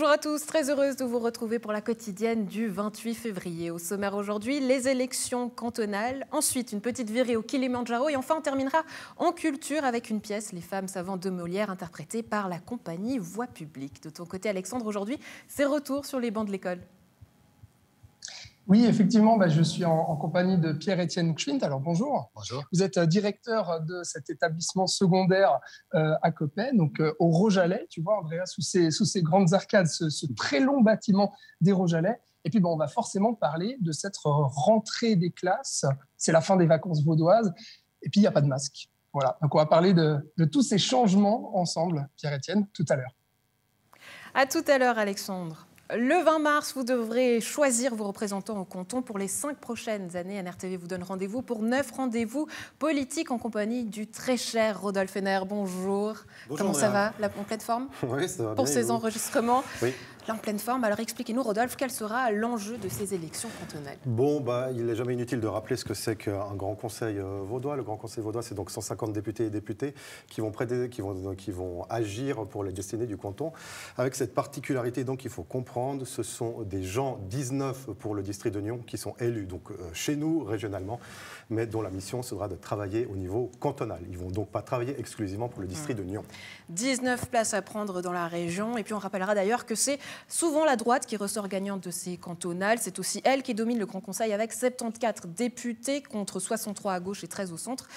Bonjour à tous, très heureuse de vous retrouver pour la quotidienne du 28 février. Au sommaire aujourd'hui, les élections cantonales, ensuite une petite virée au Kilimandjaro et enfin on terminera en culture avec une pièce, Les femmes savantes de Molière, interprétée par la compagnie Voix publique. De ton côté Alexandre, aujourd'hui, c'est retour sur les bancs de l'école. Oui, effectivement, je suis en compagnie de Pierre-Étienne Schwint. Alors bonjour. Bonjour. Vous êtes directeur de cet établissement secondaire à Coppet, donc au Rojalais, tu vois, Andrea, sous ces grandes arcades, ce très long bâtiment des Rojalais. Et puis, on va forcément parler de cette rentrée des classes. C'est la fin des vacances vaudoises. Et puis, il n'y a pas de masque. Voilà. Donc, on va parler de tous ces changements ensemble, Pierre-Étienne, tout à l'heure. À tout à l'heure, Alexandre. Le 20 mars, vous devrez choisir vos représentants au canton pour les 5 prochaines années. NRTV vous donne rendez-vous pour 9 rendez-vous politiques en compagnie du très cher Rodolphe Henner. Bonjour. Comment ça va? En pleine forme? Oui, ça va bien. Pour ces enregistrements? Oui. En pleine forme. Alors expliquez-nous, Rodolphe, quel sera l'enjeu de ces élections cantonales? Bon, il n'est jamais inutile de rappeler ce que c'est qu'un grand conseil vaudois. Le grand conseil vaudois, c'est donc 150 députés et députées qui vont agir pour la destinée du canton. Avec cette particularité, donc, il faut comprendre, ce sont des gens, 19 pour le district de Nyon, qui sont élus donc, chez nous, régionalement, mais dont la mission sera de travailler au niveau cantonal. Ils ne vont donc pas travailler exclusivement pour le district de Nyon. 19 places à prendre dans la région. Et puis on rappellera d'ailleurs que c'est souvent la droite qui ressort gagnante de ces cantonales. C'est aussi elle qui domine le Grand Conseil avec 74 députés contre 63 à gauche et 13 au centre.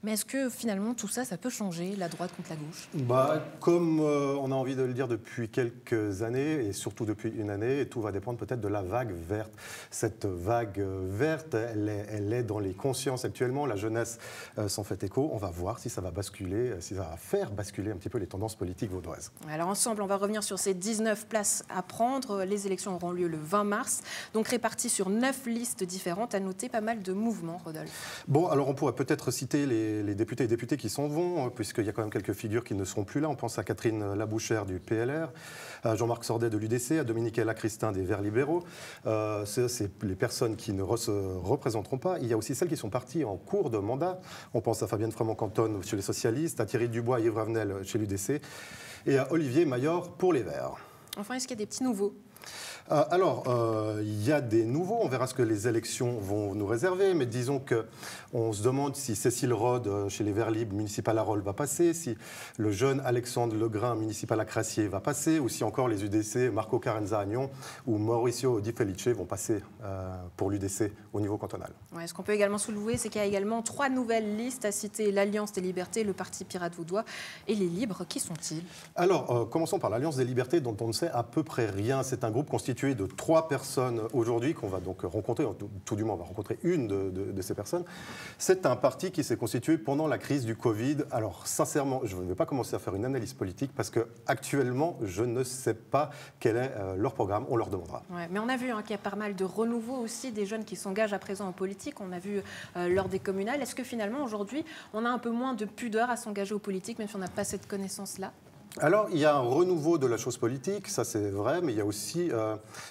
Mais est-ce que finalement tout ça, ça peut changer, la droite contre la gauche? Comme on a envie de le dire depuis quelques années, et surtout depuis une année, tout va dépendre peut-être de la vague verte. Cette vague verte, elle est dans les consciences actuellement. La jeunesse s'en fait écho. On va voir si ça va basculer, si ça va faire basculer un petit peu les tendances politiques vaudoises. Alors ensemble, on va revenir sur ces 19 places à prendre. Les élections auront lieu le 20 mars, donc réparties sur 9 listes différentes. À noter pas mal de mouvements, Rodolphe. Bon, alors on pourrait peut-être citer les députés et députés qui s'en vont, puisqu'il y a quand même quelques figures qui ne seront plus là. On pense à Catherine Labouchère du PLR, à Jean-Marc Sordet de l'UDC, à Dominique Lacristin des Verts libéraux. C'est les personnes qui ne se représenteront pas. Il y a aussi celles qui sont parties en cours de mandat. On pense à Fabienne Frémont-Canton chez les socialistes, à Thierry Dubois et Yves Ravenel chez l'UDC, et à Olivier Mayor pour les Verts. Enfin, est-ce qu'il y a des petits nouveaux? Il y a des nouveaux, on verra ce que les élections vont nous réserver, mais disons qu'on se demande si Cécile Rode, chez les Verts Libres, municipal à Rolles, va passer, si le jeune Alexandre Legrain, municipal à Crassier, va passer, ou si encore les UDC, Marco Carenza à Nyon ou Mauricio Di Felice vont passer pour l'UDC au niveau cantonal. Ouais, ce qu'on peut également soulever, c'est qu'il y a également 3 nouvelles listes à citer, l'Alliance des Libertés, le Parti Pirate Vaudois et les Libres. Qui sont-ils? Alors, commençons par l'Alliance des Libertés, dont on ne sait à peu près rien. C'est un groupe constitué de 3 personnes aujourd'hui qu'on va donc rencontrer, tout du moins on va rencontrer une de ces personnes. C'est un parti qui s'est constitué pendant la crise du Covid. Alors sincèrement, je ne vais pas commencer à faire une analyse politique parce qu'actuellement, je ne sais pas quel est leur programme, on leur demandera. Ouais, mais on a vu qu'il y a pas mal de renouveau aussi, des jeunes qui s'engagent à présent en politique. On a vu lors des communales. Est-ce que finalement aujourd'hui, on a un peu moins de pudeur à s'engager aux politiques, même si on n'a pas cette connaissance-là? Alors, il y a un renouveau de la chose politique, ça c'est vrai, mais il y a aussi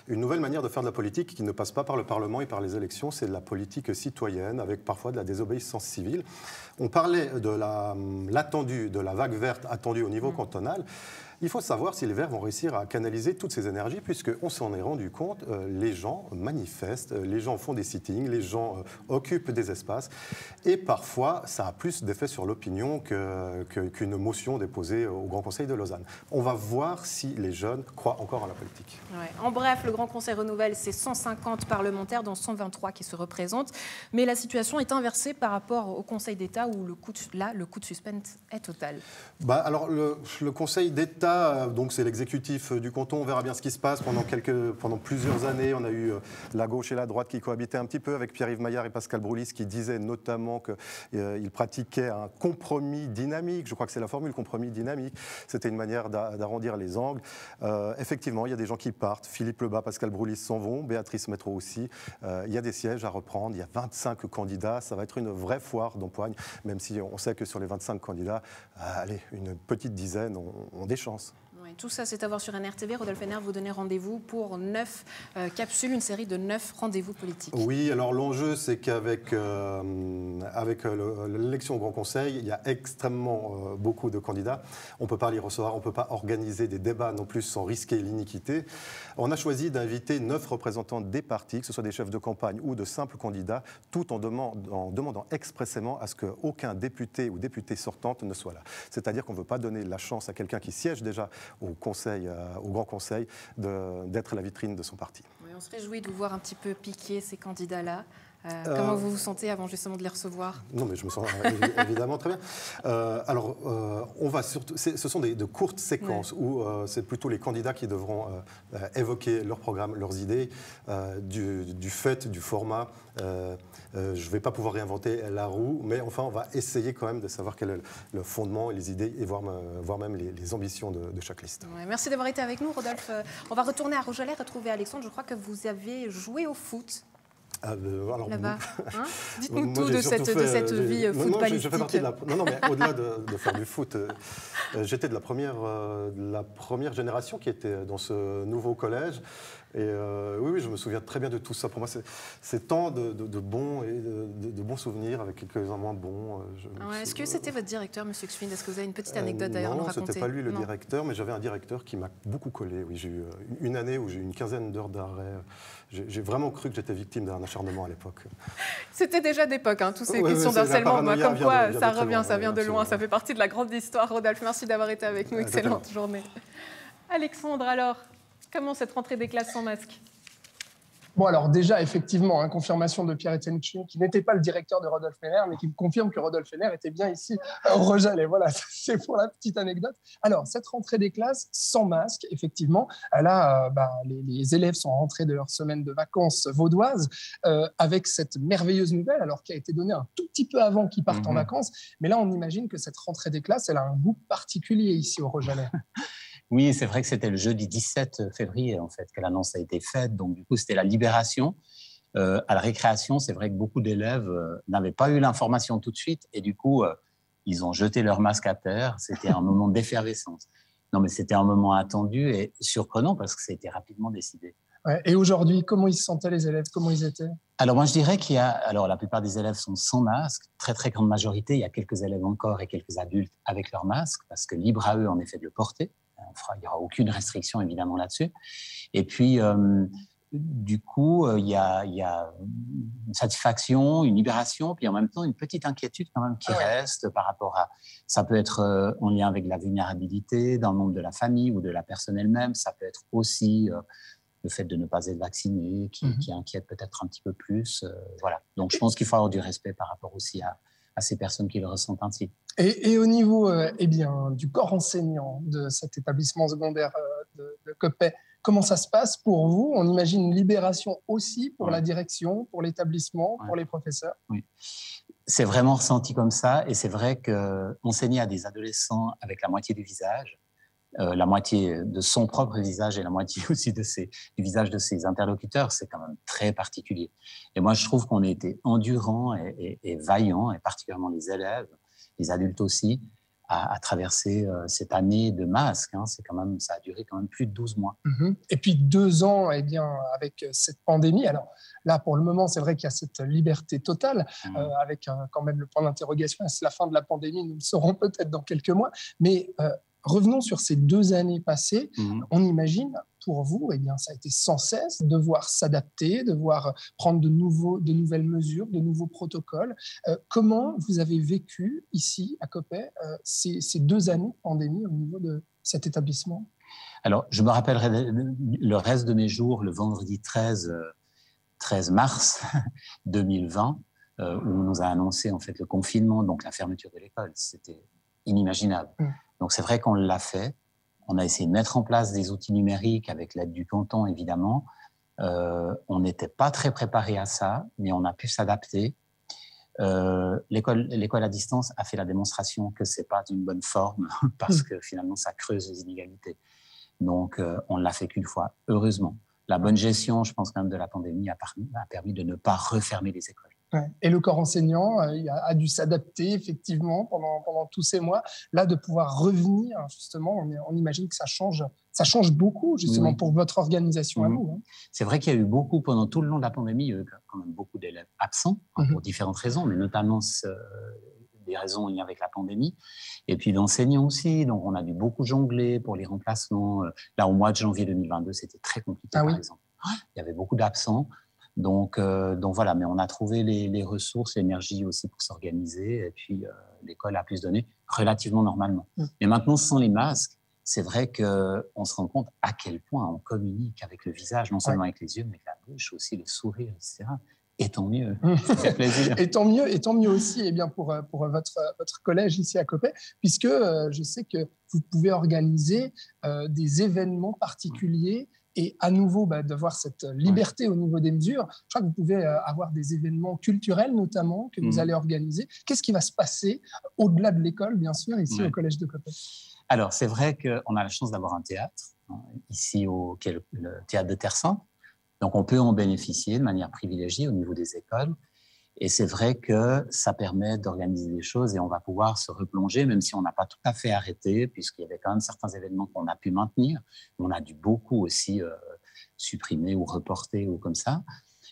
une nouvelle manière de faire de la politique qui ne passe pas par le Parlement et par les élections, c'est de la politique citoyenne, avec parfois de la désobéissance civile. On parlait de l'attendu, de la vague verte attendue au niveau cantonal. Il faut savoir si les Verts vont réussir à canaliser toutes ces énergies, puisqu'on s'en est rendu compte, les gens manifestent, les gens font des sittings, les gens occupent des espaces, et parfois ça a plus d'effet sur l'opinion qu'une motion déposée au Grand Conseil de Lausanne. On va voir si les jeunes croient encore à la politique. Ouais. En bref, le Grand Conseil renouvelle ses 150 parlementaires, dont 123 qui se représentent, mais la situation est inversée par rapport au Conseil d'État, où le coup de suspense est total. Alors, le Conseil d'État, donc c'est l'exécutif du canton, on verra bien ce qui se passe. Pendant plusieurs années, on a eu la gauche et la droite qui cohabitaient un petit peu avec Pierre-Yves Maillard et Pascal Broulis, qui disaient notamment qu'ils pratiquaient un compromis dynamique. Je crois que c'est la formule compromis dynamique. C'était une manière d'arrondir les angles. Effectivement, il y a des gens qui partent. Philippe Lebas, Pascal Broulis s'en vont, Béatrice Métro aussi. Il y a des sièges à reprendre. Il y a 25 candidats. Ça va être une vraie foire d'empoigne, même si on sait que sur les 25 candidats, allez, une petite dizaine ont des chances. Oui, Et tout ça, c'est à voir sur NRTV. Rodolphe Henner, vous donnez rendez-vous pour 9 capsules, une série de 9 rendez-vous politiques. Oui, alors l'enjeu, c'est qu'avec l'élection au Grand Conseil, il y a extrêmement beaucoup de candidats. On ne peut pas les recevoir, on ne peut pas organiser des débats non plus sans risquer l'iniquité. On a choisi d'inviter 9 représentants des partis, que ce soit des chefs de campagne ou de simples candidats, tout en demandant expressément à ce qu'aucun député ou députée sortante ne soit là. C'est-à-dire qu'on ne veut pas donner la chance à quelqu'un qui siège déjà au Grand Conseil d'être la vitrine de son parti. Oui, on se réjouit de vous voir un petit peu piquer ces candidats-là. Comment vous vous sentez avant justement de les recevoir? Non, mais je me sens évidemment très bien. On va surtout, ce sont de courtes séquences où c'est plutôt les candidats qui devront évoquer leur programme, leurs idées, du fait, du format. Je ne vais pas pouvoir réinventer la roue, mais enfin, on va essayer quand même de savoir quel est le fondement, les idées et voire même les ambitions de chaque liste. Ouais, merci d'avoir été avec nous, Rodolphe. On va retourner à Rojalet, retrouver Alexandre. Je crois que vous avez joué au foot. Là-bas. Hein, dites-nous tout de cette vie footballistique. Je fais partie non, mais au-delà de faire du foot, j'étais de la première génération qui était dans ce nouveau collège. Et oui, je me souviens très bien de tout ça. Pour moi, c'est tant de bons et de bons souvenirs avec quelques-uns moins bons. Est-ce que c'était votre directeur, M. Xfin? Est-ce que vous avez une petite anecdote d'ailleurs à nous raconter? Non, ce n'était pas lui le directeur, mais j'avais un directeur qui m'a beaucoup collé. Oui, j'ai eu une année où j'ai eu une quinzaine d'heures d'arrêt. J'ai vraiment cru que j'étais victime d'un acharnement à l'époque. C'était déjà d'époque, hein, toutes ces questions d'harcèlement. Comme quoi, ça revient, ça vient de loin. Ça fait partie de la grande histoire. Rodolphe, merci d'avoir été avec nous. Excellente journée. Alexandre, alors, comment cette rentrée des classes sans masque? Bon, alors déjà, effectivement, confirmation de Pierre-Étienne Xfin, qui n'était pas le directeur de Rodolphe Henner, mais qui me confirme que Rodolphe Henner était bien ici au Rojalet. Voilà, c'est pour la petite anecdote. Alors, cette rentrée des classes sans masque, effectivement, là, les élèves sont rentrés de leur semaine de vacances vaudoises avec cette merveilleuse nouvelle, alors qui a été donnée un tout petit peu avant qu'ils partent en vacances. Mais là, on imagine que cette rentrée des classes, elle a un goût particulier ici au Rojalet. Oui, c'est vrai que c'était le jeudi 17 février en fait, que l'annonce a été faite. Donc, du coup, c'était la libération. À la récréation, c'est vrai que beaucoup d'élèves n'avaient pas eu l'information tout de suite et du coup, ils ont jeté leur masque à terre. C'était un moment d'effervescence. Non, mais c'était un moment attendu et surprenant parce que c'était rapidement décidé. Ouais, et aujourd'hui, comment ils se sentaient les élèves? Comment ils étaient? Alors, moi, je dirais alors, la plupart des élèves sont sans masque. Très, très grande majorité. Il y a quelques élèves encore et quelques adultes avec leur masque parce que libre à eux, en effet, de le porter. Il n'y aura aucune restriction, évidemment, là-dessus. Et puis, du coup, il y a une satisfaction, une libération, puis en même temps, une petite inquiétude quand même qui reste par rapport à... Ça peut être en lien avec la vulnérabilité dans le monde de la famille ou de la personne elle-même. Ça peut être aussi le fait de ne pas être vacciné qui inquiète peut-être un petit peu plus. Voilà. Donc, je pense qu'il faut avoir du respect par rapport aussi à ces personnes qui le ressentent ainsi. Et au niveau du corps enseignant de cet établissement secondaire de Coppet, comment ça se passe pour vous? On imagine une libération aussi pour la direction, pour l'établissement, pour les professeurs. Oui, c'est vraiment ressenti comme ça. Et c'est vrai qu'enseigner à des adolescents avec la moitié du visage, la moitié de son propre visage et la moitié aussi du visage de ses interlocuteurs, c'est quand même très particulier. Et moi, je trouve qu'on a été endurants et vaillants, et particulièrement les élèves, les adultes aussi, à traverser cette année de masque. C'est quand même, ça a duré quand même plus de 12 mois. Et puis 2 ans avec cette pandémie. Alors là, pour le moment, c'est vrai qu'il y a cette liberté totale, avec quand même le point d'interrogation. Est-ce la fin de la pandémie? Nous le saurons peut-être dans quelques mois. Mais revenons sur ces 2 années passées. On imagine, pour vous, ça a été sans cesse devoir s'adapter, devoir prendre de nouvelles mesures, de nouveaux protocoles. Comment vous avez vécu ici, à Coppet, ces 2 années de pandémie au niveau de cet établissement? Alors, je me rappellerai le reste de mes jours, le vendredi 13 mars 2020, où on nous a annoncé en fait le confinement, donc la fermeture de l'école. C'était inimaginable. Donc, c'est vrai qu'on l'a fait. On a essayé de mettre en place des outils numériques avec l'aide du canton, évidemment. On n'était pas très préparé à ça, mais on a pu s'adapter. L'école à distance a fait la démonstration que ce n'est pas d'une bonne forme parce que finalement, ça creuse les inégalités. Donc, on ne l'a fait qu'une fois, heureusement. La bonne gestion, je pense, quand même, de la pandémie a permis de ne pas refermer les écoles. Ouais. Et le corps enseignant il a dû s'adapter effectivement pendant tous ces mois. Là, de pouvoir revenir, justement, on imagine que ça change beaucoup justement pour votre organisation à vous. Hein. C'est vrai qu'il y a eu beaucoup, pendant tout le long de la pandémie, il y a eu quand même beaucoup d'élèves absents pour différentes raisons, mais notamment des raisons liées avec la pandémie. Et puis d'enseignants aussi, donc on a dû beaucoup jongler pour les remplacements. Là, au mois de janvier 2022, c'était très compliqué par exemple. Il y avait beaucoup d'absents. Donc voilà, mais on a trouvé les ressources, l'énergie aussi pour s'organiser, et puis l'école a pu se donner relativement normalement. Mais maintenant, sans les masques, c'est vrai qu'on se rend compte à quel point on communique avec le visage, non seulement avec les yeux, mais avec la bouche, aussi le sourire, etc. Et tant mieux, ça fait plaisir. Et tant mieux aussi eh bien, pour votre collège ici à Coppet, puisque je sais que vous pouvez organiser des événements particuliers. Et à nouveau, d'avoir cette liberté au niveau des mesures. Je crois que vous pouvez avoir des événements culturels, notamment, que vous allez organiser. Qu'est-ce qui va se passer au-delà de l'école, bien sûr, ici au Collège de Coppet? Alors, c'est vrai qu'on a la chance d'avoir un théâtre, ici, qui est le théâtre de Terre-Sainte. Donc, on peut en bénéficier de manière privilégiée au niveau des écoles. Et c'est vrai que ça permet d'organiser des choses et on va pouvoir se replonger, même si on n'a pas tout à fait arrêté, puisqu'il y avait quand même certains événements qu'on a pu maintenir. On a dû beaucoup aussi supprimer ou reporter ou comme ça.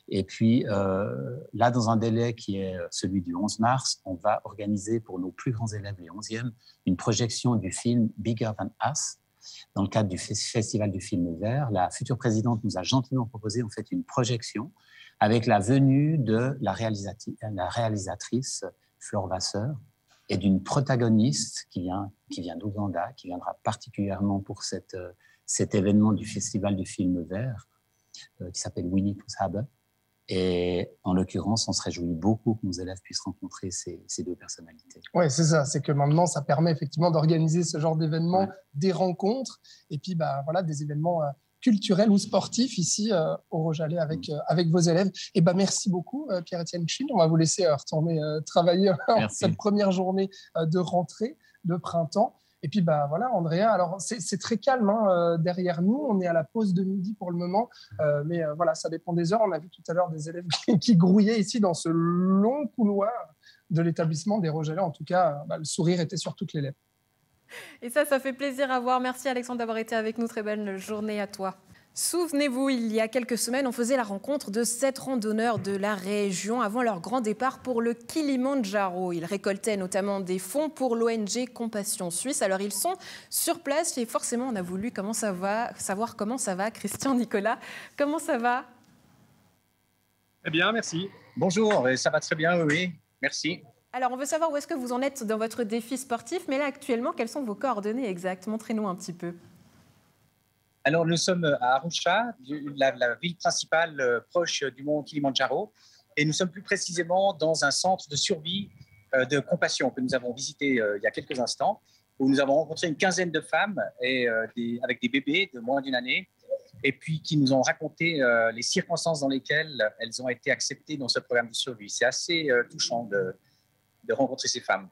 Et puis là, dans un délai qui est celui du 11 mars, on va organiser pour nos plus grands élèves, les 11e, une projection du film Bigger Than Us, dans le cadre du Festival du film vert. La future présidente nous a gentiment proposé en fait une projection avec la venue de la réalisatrice Flore Vasseur et d'une protagoniste qui vient d'Ouganda, qui viendra particulièrement pour cet événement du Festival du film vert, qui s'appelle Winnie Pousshabe. Et en l'occurrence, on se réjouit beaucoup que nos élèves puissent rencontrer ces deux personnalités. Oui, c'est ça. C'est que maintenant, ça permet effectivement d'organiser ce genre d'événements, des rencontres, et puis voilà, des événements culturels ou sportifs ici au Rojalais avec vos élèves. Et merci beaucoup, Pierre-Étienne Kuhn. On va vous laisser retourner travailler cette première journée de rentrée, de printemps. Et puis voilà, Andrea, alors c'est très calme derrière nous, on est à la pause de midi pour le moment, mais voilà, ça dépend des heures. On a vu tout à l'heure des élèves qui grouillaient ici dans ce long couloir de l'établissement des Rojalais. En tout cas, le sourire était sur toutes les lèvres. Et ça fait plaisir à voir. Merci Alexandre d'avoir été avec nous, très belle journée à toi. Souvenez-vous, il y a quelques semaines, on faisait la rencontre de 7 randonneurs de la région avant leur grand départ pour le Kilimandjaro. Ils récoltaient notamment des fonds pour l'ONG Compassion Suisse. Alors ils sont sur place et forcément on a voulu savoir comment ça va. Christian, Nicolas, comment ça va? Eh bien, merci. Bonjour, ça va très bien, oui, merci. Alors on veut savoir où est-ce que vous en êtes dans votre défi sportif, mais là actuellement, quelles sont vos coordonnées exactes? Montrez-nous un petit peu. Alors, nous sommes à Arusha, la ville principale proche du mont Kilimandjaro, et nous sommes plus précisément dans un centre de survie de compassion que nous avons visité il y a quelques instants, où nous avons rencontré une quinzaine de femmes avec des bébés de moins d'une année, et puis qui nous ont raconté les circonstances dans lesquelles elles ont été acceptées dans ce programme de survie. C'est assez touchant de rencontrer ces femmes.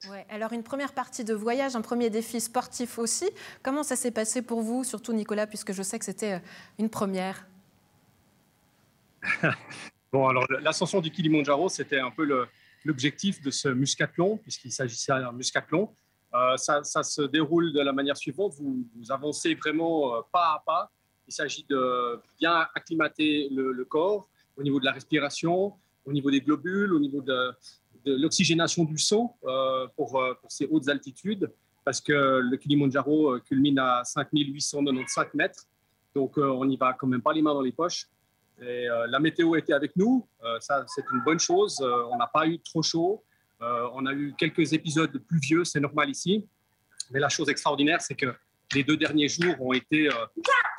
Ouais, alors une première partie de voyage, un premier défi sportif aussi. Comment ça s'est passé pour vous, surtout Nicolas, puisque je sais que c'était une première? Bon, alors l'ascension du Kilimandjaro, c'était un peu l'objectif de ce muscathlon, puisqu'il s'agissait d'un muscathlon. Ça se déroule de la manière suivante. Vous avancez vraiment pas à pas. Il s'agit de bien acclimater le corps au niveau de la respiration, au niveau des globules, au niveau de l'oxygénation du sang pour ces hautes altitudes, parce que le Kilimandjaro culmine à 5895 mètres, donc on n'y va quand même pas les mains dans les poches. Et la météo était avec nous, ça c'est une bonne chose, on n'a pas eu trop chaud, on a eu quelques épisodes pluvieux, c'est normal ici, mais la chose extraordinaire c'est que les 2 derniers jours ont été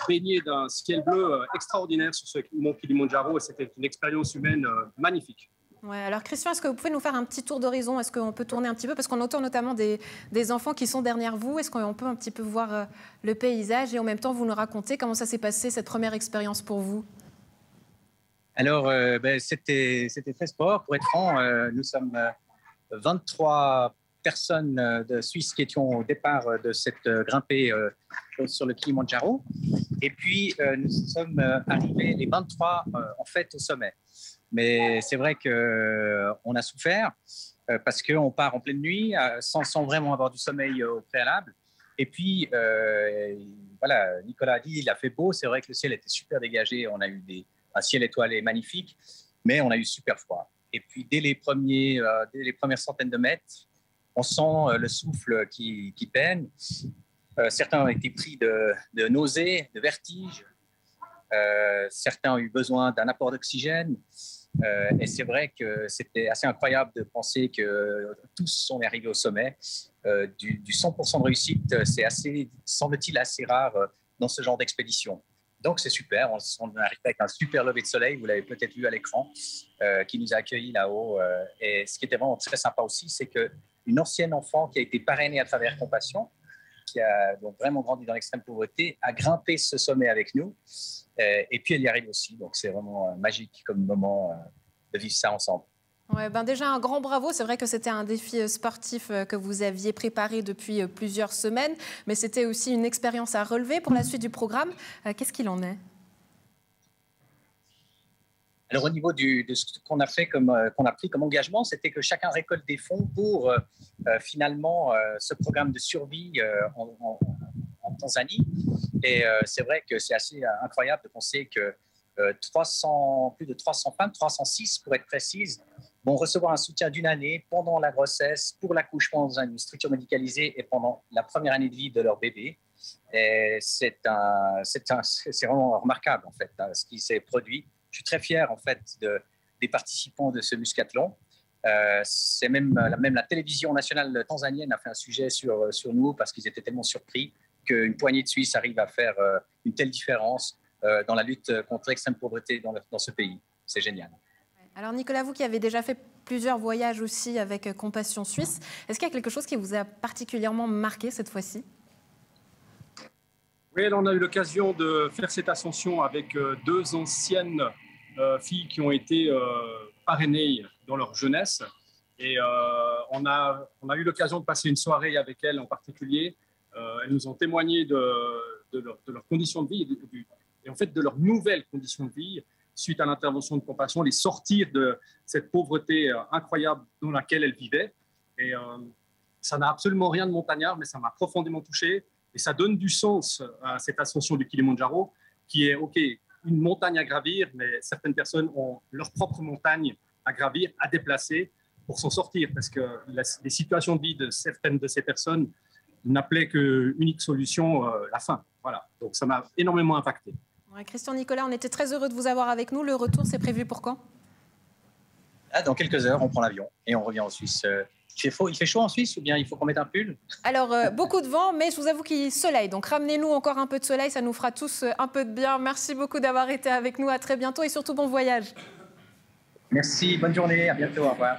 baignés d'un ciel bleu extraordinaire sur ce mont Kilimandjaro, et c'était une expérience humaine magnifique. Ouais, alors Christian, est-ce que vous pouvez nous faire un petit tour d'horizon? Est-ce qu'on peut tourner un petit peu? Parce qu'on entend notamment des enfants qui sont derrière vous. Est-ce qu'on peut un petit peu voir le paysage et en même temps vous nous raconter comment ça s'est passé, cette première expérience pour vous? Alors, c'était très sport. Pour être franc, nous sommes 23 personnes de Suisse qui étions au départ de cette grimpée sur le Kilimandjaro. Et puis, nous sommes arrivés les 23 en fait au sommet. Mais c'est vrai qu'on a souffert parce qu'on part en pleine nuit sans vraiment avoir du sommeil au préalable. Et puis, voilà, Nicolas a dit, il a fait beau. C'est vrai que le ciel était super dégagé. On a eu un ciel étoilé magnifique, mais on a eu super froid. Et puis, dès les premières centaines de mètres, on sent le souffle qui peine. Certains ont été pris de nausées, de vertiges. Certains ont eu besoin d'un apport d'oxygène. Et c'est vrai que c'était assez incroyable de penser que tous sont arrivés au sommet. Du 100% de réussite, c'est semble-t-il assez rare dans ce genre d'expédition. Donc c'est super, on arrive avec un super lever de soleil, vous l'avez peut-être vu à l'écran, qui nous a accueillis là-haut. Et ce qui était vraiment très sympa aussi, c'est qu'une ancienne enfant qui a été parrainée à travers Compassion, qui a donc vraiment grandi dans l'extrême pauvreté, a grimpé ce sommet avec nous. Et puis elle y arrive aussi, donc c'est vraiment magique comme moment de vivre ça ensemble. Ouais, ben déjà un grand bravo, c'est vrai que c'était un défi sportif que vous aviez préparé depuis plusieurs semaines, mais c'était aussi une expérience à relever pour la suite du programme. Qu'est-ce qu'il en est? Alors au niveau de ce qu'on a pris comme engagement, c'était que chacun récolte des fonds pour finalement ce programme de survie en Tanzanie. Et c'est vrai que c'est assez incroyable de penser que plus de 300 femmes, 306 pour être précise, vont recevoir un soutien d'1 année pendant la grossesse, pour l'accouchement dans une structure médicalisée et pendant la première année de vie de leur bébé. Et c'est vraiment remarquable en fait ce qui s'est produit. Je suis très fier en fait des participants de ce muscathlon. C'est même la télévision nationale tanzanienne a fait un sujet sur nous parce qu'ils étaient tellement surpris qu'une poignée de Suisses arrive à faire une telle différence dans la lutte contre l'extrême pauvreté dans ce pays. C'est génial. Alors Nicolas, vous qui avez déjà fait plusieurs voyages aussi avec Compassion Suisse, est-ce qu'il y a quelque chose qui vous a particulièrement marqué cette fois-ci? Oui, on a eu l'occasion de faire cette ascension avec 2 anciennes filles qui ont été parrainées dans leur jeunesse. Et on a eu l'occasion de passer une soirée avec elles en particulier. Elles nous ont témoigné de leurs conditions de vie et en fait de leurs nouvelles conditions de vie suite à l'intervention de Compassion, les sortir de cette pauvreté incroyable dans laquelle elles vivaient. Et ça n'a absolument rien de montagnard, mais ça m'a profondément touché. Et ça donne du sens à cette ascension du Kilimandjaro, qui est, OK, une montagne à gravir, mais certaines personnes ont leur propre montagne à gravir, à déplacer pour s'en sortir. Parce que les situations de vie de certaines de ces personnes n'appelaient qu'une unique solution, la faim. Voilà. Donc ça m'a énormément impacté. Ouais, Christian, Nicolas, on était très heureux de vous avoir avec nous. Le retour, c'est prévu pour quand? Dans quelques heures, on prend l'avion et on revient en Suisse. Il fait chaud en Suisse ou bien il faut qu'on mette un pull? Alors, beaucoup de vent, mais je vous avoue qu'il y a soleil. Donc, ramenez-nous encore un peu de soleil, ça nous fera tous un peu de bien. Merci beaucoup d'avoir été avec nous. À très bientôt et surtout, bon voyage. Merci, bonne journée, à bientôt, au revoir.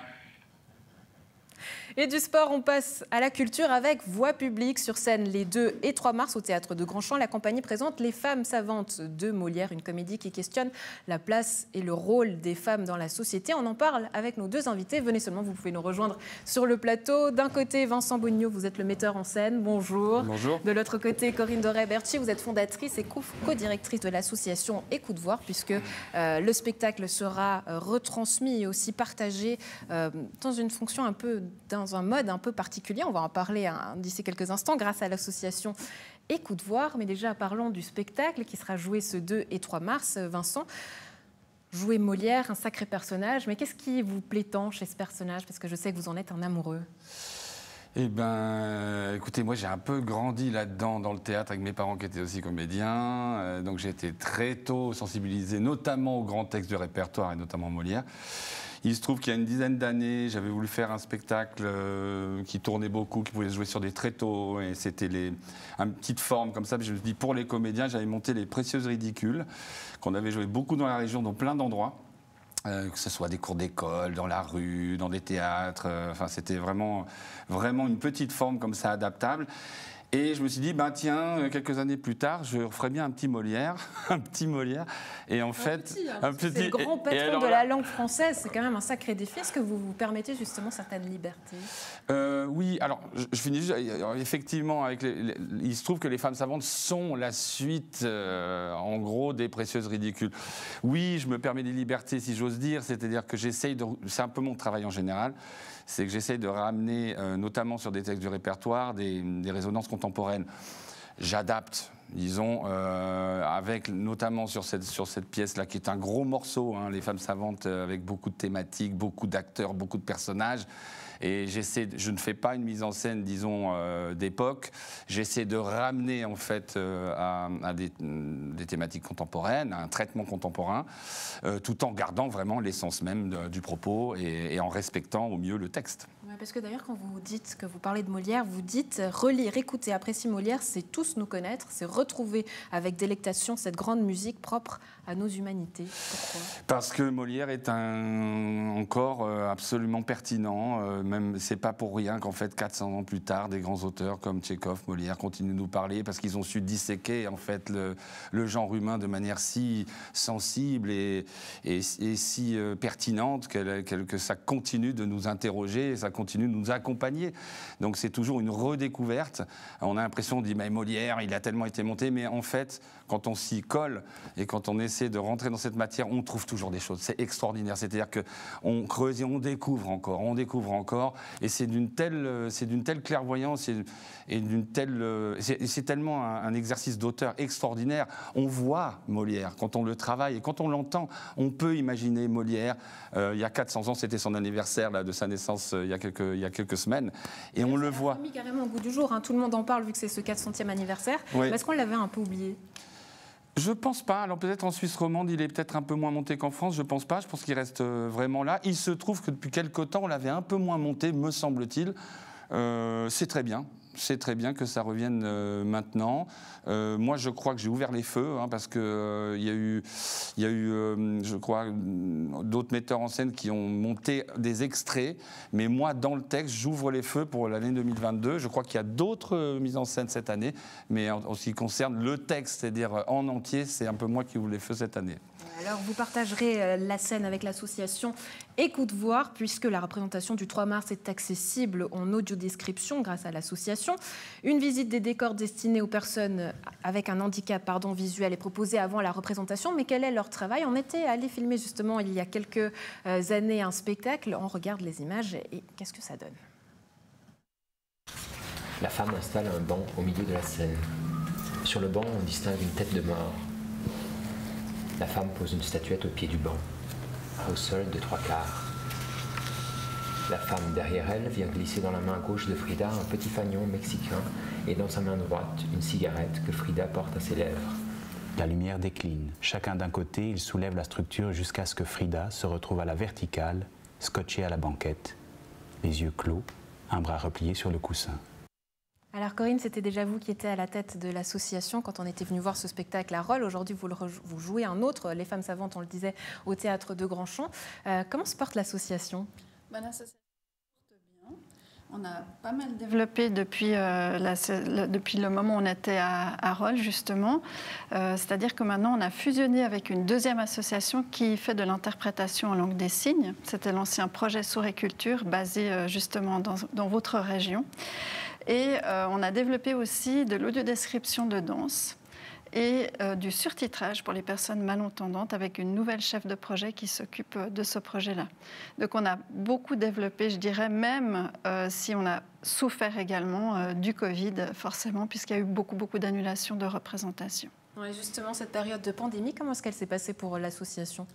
Et du sport, on passe à la culture avec Voix publique. Sur scène les 2 et 3 mars au Théâtre de Grandchamp, la compagnie présente Les Femmes savantes de Molière, une comédie qui questionne la place et le rôle des femmes dans la société. On en parle avec nos 2 invités. Venez seulement, vous pouvez nous rejoindre sur le plateau. D'un côté, Vincent Bogniot, vous êtes le metteur en scène. Bonjour. Bonjour. De l'autre côté, Corinne Doré-Berthier, vous êtes fondatrice et co-directrice de l'association Écoute Voir, puisque le spectacle sera retransmis et aussi partagé dans une fonction dans un mode un peu particulier. On va en parler d'ici quelques instants grâce à l'association Écoute Voir. Mais déjà, parlons du spectacle qui sera joué ce 2 et 3 mars. Vincent, jouer Molière, un sacré personnage. Mais qu'est-ce qui vous plaît tant chez ce personnage? Parce que je sais que vous en êtes un amoureux. Eh bien, écoutez, moi j'ai un peu grandi là-dedans, dans le théâtre, avec mes parents qui étaient aussi comédiens. Donc j'ai été très tôt sensibilisé, notamment aux grands textes de répertoire, et notamment Molière. Il se trouve qu'il y a une dizaine d'années, j'avais voulu faire un spectacle qui tournait beaucoup, qui pouvait se jouer sur des tréteaux, et c'était une petite forme comme ça. Je me suis dit, pour les comédiens, j'avais monté Les Précieuses Ridicules, qu'on avait joué beaucoup dans la région, dans plein d'endroits. Que ce soit des cours d'école, dans la rue, dans des théâtres. Enfin, c'était vraiment une petite forme comme ça, adaptable. Et je me suis dit, tiens, quelques années plus tard, je referais bien un petit Molière, Et en fait, c'est le grand patron de la langue française. C'est quand même un sacré défi. Est-ce que vous vous permettez justement certaines libertés? Oui, alors je finis juste, effectivement, avec il se trouve que Les Femmes Savantes sont la suite, en gros, des Précieuses Ridicules. Oui, je me permets des libertés, si j'ose dire, c'est-à-dire que j'essaye de... C'est un peu mon travail en général, c'est que j'essaye de ramener, notamment sur des textes du répertoire, des résonances contemporaines. J'adapte, disons, avec notamment sur cette pièce-là, qui est un gros morceau, hein, Les Femmes Savantes, avec beaucoup de thématiques, beaucoup d'acteurs, beaucoup de personnages. Et je ne fais pas une mise en scène, disons, d'époque. J'essaie de ramener, en fait, à des thématiques contemporaines, à un traitement contemporain, tout en gardant vraiment l'essence même du propos et en respectant au mieux le texte. Ouais, parce que d'ailleurs, quand vous dites que vous parlez de Molière, vous dites relire, écouter, apprécier Molière, c'est tous nous connaître, c'est retrouver avec délectation cette grande musique propre à nos humanités. Pourquoi ? Parce que Molière est encore absolument pertinent. Même, c'est pas pour rien qu'en fait, 400 ans plus tard, des grands auteurs comme Tchekhov, Molière continuent de nous parler parce qu'ils ont su disséquer en fait le genre humain de manière si sensible et si pertinente que ça continue de nous interroger, et ça continue de nous accompagner. Donc c'est toujours une redécouverte. On a l'impression, on dit mais Molière, il a tellement été monté, mais en fait, quand on s'y colle et quand on essaie de rentrer dans cette matière, on trouve toujours des choses. C'est extraordinaire. C'est-à-dire qu'on creuse et on découvre encore. Et c'est d'une telle clairvoyance et d'une telle... C'est tellement un exercice d'auteur extraordinaire. On voit Molière quand on le travaille et quand on l'entend. On peut imaginer Molière. Il y a 400 ans, c'était son anniversaire là, de sa naissance il y a quelques semaines. Et on le voit. Ça a mis carrément au goût du jour. Hein. Tout le monde en parle vu que c'est ce 400e anniversaire. Oui. Mais est-ce qu'on l'avait un peu oublié ? Je pense pas. Alors peut-être en Suisse romande, il est peut-être un peu moins monté qu'en France. Je pense pas. Je pense qu'il reste vraiment là. Il se trouve que depuis quelque temps, on l'avait un peu moins monté, me semble-t-il. C'est très bien. C'est très bien que ça revienne maintenant. Moi, je crois que j'ai ouvert les feux, hein, parce que il y a eu, je crois, d'autres metteurs en scène qui ont monté des extraits. Mais moi, dans le texte, j'ouvre les feux pour l'année 2022. Je crois qu'il y a d'autres mises en scène cette année, mais en ce qui concerne le texte, c'est-à-dire en entier, c'est un peu moi qui ouvre les feux cette année. Alors, vous partagerez la scène avec l'association Écoute Voir, puisque la représentation du 3 mars est accessible en audio-description grâce à l'association. Une visite des décors destinés aux personnes avec un handicap visuel est proposée avant la représentation. Mais quel est leur travail ? On était allé filmer justement il y a quelques années un spectacle. On regarde les images et qu'est-ce que ça donne ? La femme installe un banc au milieu de la scène. Sur le banc, on distingue une tête de mort. La femme pose une statuette au pied du banc, au sol de 3/4. La femme derrière elle vient glisser dans la main gauche de Frida un petit fanion mexicain et dans sa main droite une cigarette que Frida porte à ses lèvres. La lumière décline. Chacun d'un côté, il soulève la structure jusqu'à ce que Frida se retrouve à la verticale, scotchée à la banquette, les yeux clos, un bras replié sur le coussin. Alors Corinne, c'était déjà vous qui étiez à la tête de l'association quand on était venu voir ce spectacle à Rolle. Aujourd'hui, vous jouez un autre, Les Femmes Savantes, on le disait, au Théâtre de Grandchamp. Comment se porte l'association ? L'association se porte bien. On a pas mal développé depuis le moment où on était à Rolle, justement. C'est-à-dire que maintenant, on a fusionné avec une deuxième association qui fait de l'interprétation en langue des signes. C'était l'ancien projet Sourds et Culture, basé justement dans votre région. Et on a développé aussi de l'audiodescription de danse et du surtitrage pour les personnes malentendantes avec une nouvelle chef de projet qui s'occupe de ce projet-là. Donc on a beaucoup développé, je dirais, même si on a souffert également du Covid, forcément, puisqu'il y a eu beaucoup d'annulations de représentations. Ouais, justement, cette période de pandémie, comment est-ce qu'elle s'est passée pour l'association ?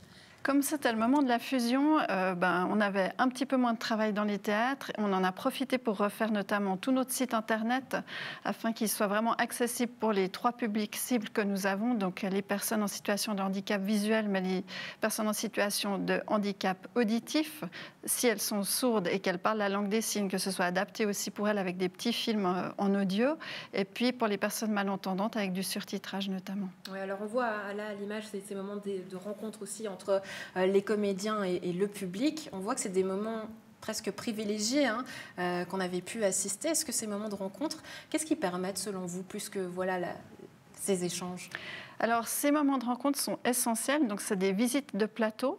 Comme c'était le moment de la fusion, on avait un petit peu moins de travail dans les théâtres. On en a profité pour refaire notamment tout notre site internet afin qu'il soit vraiment accessible pour les 3 publics cibles que nous avons, donc les personnes en situation de handicap visuel, mais les personnes en situation de handicap auditif, si elles sont sourdes et qu'elles parlent la langue des signes, que ce soit adapté aussi pour elles avec des petits films en audio, et puis pour les personnes malentendantes avec du surtitrage notamment. Oui, alors on voit là à l'image ces moments de rencontre aussi entre les comédiens et le public. On voit que c'est des moments presque privilégiés qu'on avait pu assister. Est-ce que ces moments de rencontre, qu'est-ce qui permettent selon vous, plus que ces échanges ? Alors ces moments de rencontre sont essentiels, donc c'est des visites de plateau.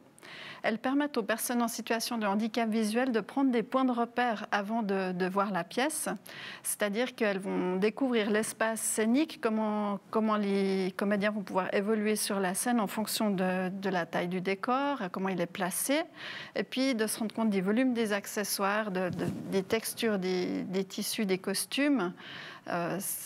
Elles permettent aux personnes en situation de handicap visuel de prendre des points de repère avant de voir la pièce. C'est-à-dire qu'elles vont découvrir l'espace scénique, comment les comédiens vont pouvoir évoluer sur la scène en fonction de la taille du décor, comment il est placé, et puis de se rendre compte des volumes des accessoires, des textures des tissus, des costumes.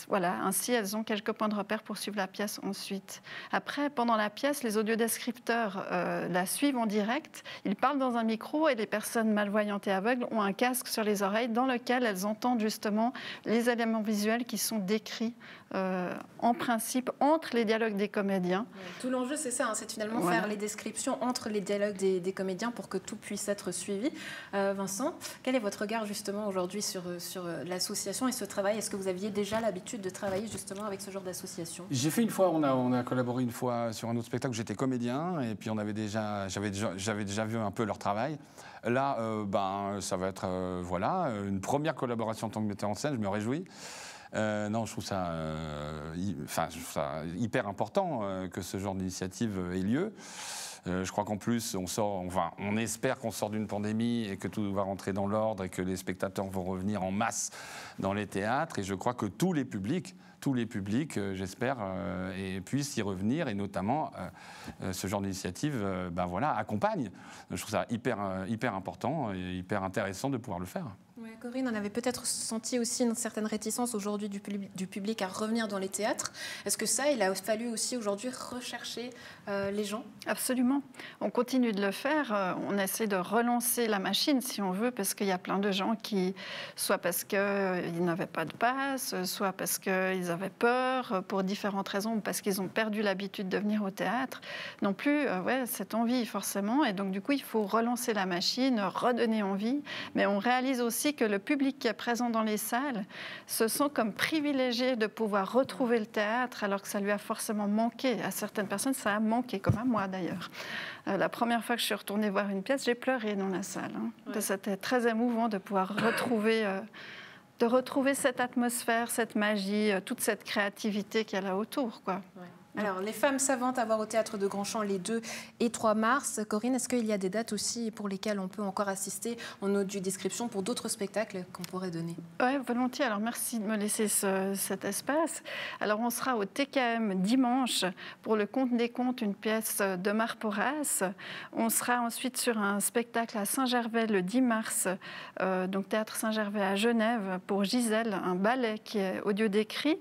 Voilà, ainsi elles ont quelques points de repère pour suivre la pièce ensuite. Après, pendant la pièce, les audiodescripteurs la suivent en direct. Ils parlent dans un micro et les personnes malvoyantes et aveugles ont un casque sur les oreilles dans lequel elles entendent justement les éléments visuels qui sont décrits en principe entre les dialogues des comédiens. Tout l'enjeu, c'est ça, hein, c'est finalement faire les descriptions entre les dialogues des comédiens pour que tout puisse être suivi. Vincent, quel est votre regard justement aujourd'hui sur l'association et ce travail? Est-ce que vous aviez déjà l'habitude de travailler justement avec ce genre d'association? J'ai fait une fois, on a collaboré une fois sur un autre spectacle où j'étais comédien et puis j'avais déjà vu un peu leur travail. Là, ça va être une première collaboration en tant que metteur en scène, je me réjouis. Non, je trouve ça hyper important que ce genre d'initiative ait lieu. Je crois qu'en plus, on espère qu'on sort d'une pandémie et que tout va rentrer dans l'ordre et que les spectateurs vont revenir en masse dans les théâtres. Et je crois que tous les publics, j'espère, puissent y revenir. Et notamment, ce genre d'initiative accompagne. Je trouve ça hyper important et hyper intéressant de pouvoir le faire. Ouais, Corinne, on avait peut-être senti aussi une certaine réticence aujourd'hui du public à revenir dans les théâtres. Est-ce que ça, il a fallu aussi aujourd'hui rechercher les gens? Absolument. On continue de le faire. On essaie de relancer la machine, si on veut, parce qu'il y a plein de gens qui, soit parce qu'ils n'avaient pas de passe, soit parce qu'ils avaient peur, pour différentes raisons, parce qu'ils ont perdu l'habitude de venir au théâtre, non plus cette envie, forcément. Et donc, du coup, il faut relancer la machine, redonner envie. Mais on réalise aussi que le public qui est présent dans les salles se sent comme privilégié de pouvoir retrouver le théâtre alors que ça lui a forcément manqué. À certaines personnes, ça a manqué, comme à moi d'ailleurs. La première fois que je suis retournée voir une pièce, j'ai pleuré dans la salle. C'était très émouvant de pouvoir retrouver cette atmosphère, cette magie, toute cette créativité qu'il y a là autour, quoi. Ouais. Alors, les femmes savantes à voir au Théâtre de Grandchamp les 2 et 3 mars. Corinne, est-ce qu'il y a des dates aussi pour lesquelles on peut encore assister en audio-description pour d'autres spectacles qu'on pourrait donner? Oui, volontiers. Alors, merci de me laisser cet espace. Alors, on sera au TKM dimanche pour Le Conte des Contes, une pièce de Mar Porras. On sera ensuite sur un spectacle à Saint-Gervais le 10 mars, donc Théâtre Saint-Gervais à Genève, pour Gisèle, un ballet qui est audio-décrit.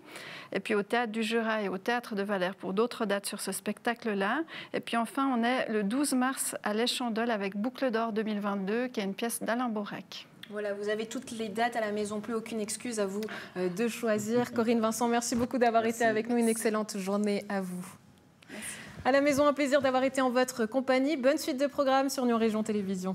Et puis au Théâtre du Jura et au Théâtre de Valère pour d'autres dates sur ce spectacle-là. Et puis enfin, on est le 12 mars à l'Échandol avec Boucle d'Or 2022, qui est une pièce d'Alain Borek. Voilà, vous avez toutes les dates à la maison, plus aucune excuse à vous de choisir. Corinne, Vincent, merci beaucoup d'avoir été avec nous. Une excellente journée à vous. Merci. À la maison, un plaisir d'avoir été en votre compagnie. Bonne suite de programmes sur Nyon Région Télévision.